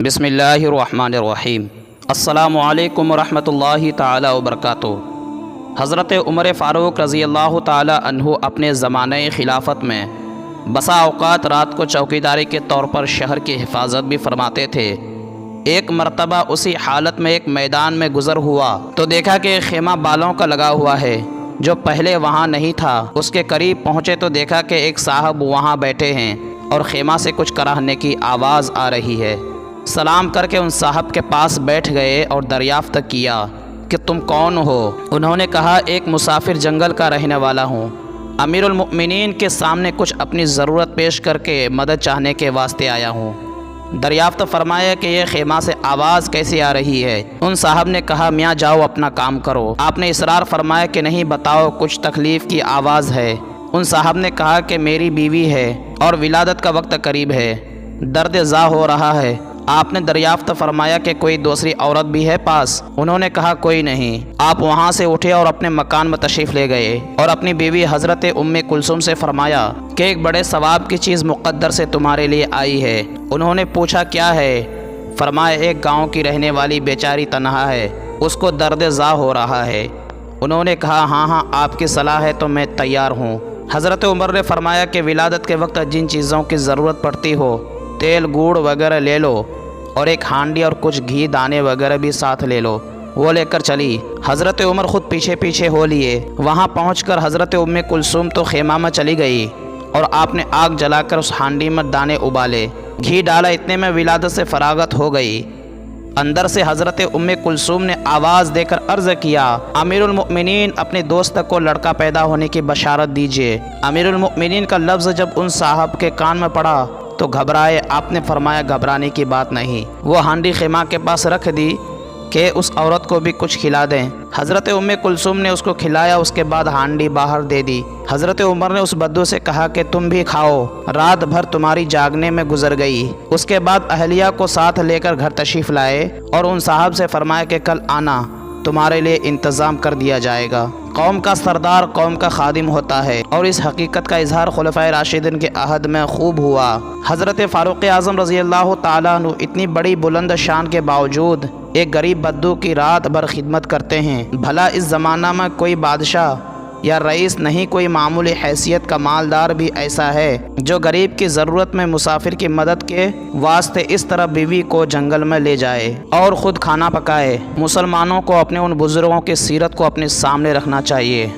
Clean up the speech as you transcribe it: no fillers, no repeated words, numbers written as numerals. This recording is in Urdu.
بسم اللہ الرحمن الرحیم۔ السلام علیکم ورحمۃ اللہ تعالی وبرکاتہ۔ حضرت عمر فاروق رضی اللہ تعالی عنہ اپنے زمانہ خلافت میں بسا اوقات رات کو چوکیداری کے طور پر شہر کی حفاظت بھی فرماتے تھے۔ ایک مرتبہ اسی حالت میں ایک میدان میں گزر ہوا تو دیکھا کہ ایک خیمہ بالوں کا لگا ہوا ہے جو پہلے وہاں نہیں تھا۔ اس کے قریب پہنچے تو دیکھا کہ ایک صاحب وہاں بیٹھے ہیں اور خیمہ سے کچھ کراہنے کی آواز آ رہی ہے۔ سلام کر کے ان صاحب کے پاس بیٹھ گئے اور دریافت کیا کہ تم کون ہو؟ انہوں نے کہا ایک مسافر جنگل کا رہنے والا ہوں، امیر المؤمنین کے سامنے کچھ اپنی ضرورت پیش کر کے مدد چاہنے کے واسطے آیا ہوں۔ دریافت فرمایا کہ یہ خیمہ سے آواز کیسے آ رہی ہے؟ ان صاحب نے کہا میاں جاؤ اپنا کام کرو۔ آپ نے اصرار فرمایا کہ نہیں بتاؤ، کچھ تکلیف کی آواز ہے۔ ان صاحب نے کہا کہ میری بیوی ہے اور ولادت کا وقت قریب ہے، درد زا ہو رہا ہے۔ آپ نے دریافت فرمایا کہ کوئی دوسری عورت بھی ہے پاس؟ انہوں نے کہا کوئی نہیں۔ آپ وہاں سے اٹھے اور اپنے مکان میں تشریف لے گئے اور اپنی بیوی حضرت ام کلثوم سے فرمایا کہ ایک بڑے ثواب کی چیز مقدر سے تمہارے لیے آئی ہے۔ انہوں نے پوچھا کیا ہے؟ فرمایا ایک گاؤں کی رہنے والی بیچاری تنہا ہے، اس کو درد زا ہو رہا ہے۔ انہوں نے کہا ہاں آپ کی صلاح ہے تو میں تیار ہوں۔ حضرت عمر نے فرمایا کہ ولادت کے وقت جن چیزوں کی ضرورت پڑتی ہو تیل گوڑ وغیرہ لے لو اور ایک ہانڈی اور کچھ گھی دانے وغیرہ بھی ساتھ لے لو۔ وہ لے کر چلی۔ حضرت عمر خود پیچھے ہو لیے۔ وہاں پہنچ کر حضرت ام کلثوم تو خیمہ میں چلی گئی اور آپ نے آگ جلا کر اس ہانڈی میں دانے ابالے، گھی ڈالا، اتنے میں ولادت سے فراغت ہو گئی۔ اندر سے حضرت ام کلثوم نے آواز دے کر عرض کیا امیر المؤمنین اپنے دوست کو لڑکا پیدا ہونے کی بشارت دیجیے۔ امیر المؤمنین کا لفظ جب ان صاحب کے کان میں پڑا تو گھبرائے۔ آپ نے فرمایا گھبرانے کی بات نہیں، وہ ہانڈی خیمہ کے پاس رکھ دی کہ اس عورت کو بھی کچھ کھلا دیں۔ حضرت ام کلثوم نے اس کو کھلایا، اس کے بعد ہانڈی باہر دے دی۔ حضرت عمر نے اس بدو سے کہا کہ تم بھی کھاؤ، رات بھر تمہاری جاگنے میں گزر گئی۔ اس کے بعد اہلیہ کو ساتھ لے کر گھر تشریف لائے اور ان صاحب سے فرمایا کہ کل آنا، تمہارے لیے انتظام کر دیا جائے گا۔ قوم کا سردار قوم کا خادم ہوتا ہے اور اس حقیقت کا اظہار خلفائے راشدین کے عہد میں خوب ہوا۔ حضرت فاروق اعظم رضی اللہ تعالیٰ عنہ اتنی بڑی بلند شان کے باوجود ایک غریب بدو کی رات بھر خدمت کرتے ہیں۔ بھلا اس زمانہ میں کوئی بادشاہ یا رئیس نہیں، کوئی معمولی حیثیت کا مالدار بھی ایسا ہے جو غریب کی ضرورت میں مسافر کی مدد کے واسطے اس طرح بیوی کو جنگل میں لے جائے اور خود کھانا پکائے؟ مسلمانوں کو اپنے ان بزرگوں کی سیرت کو اپنے سامنے رکھنا چاہیے۔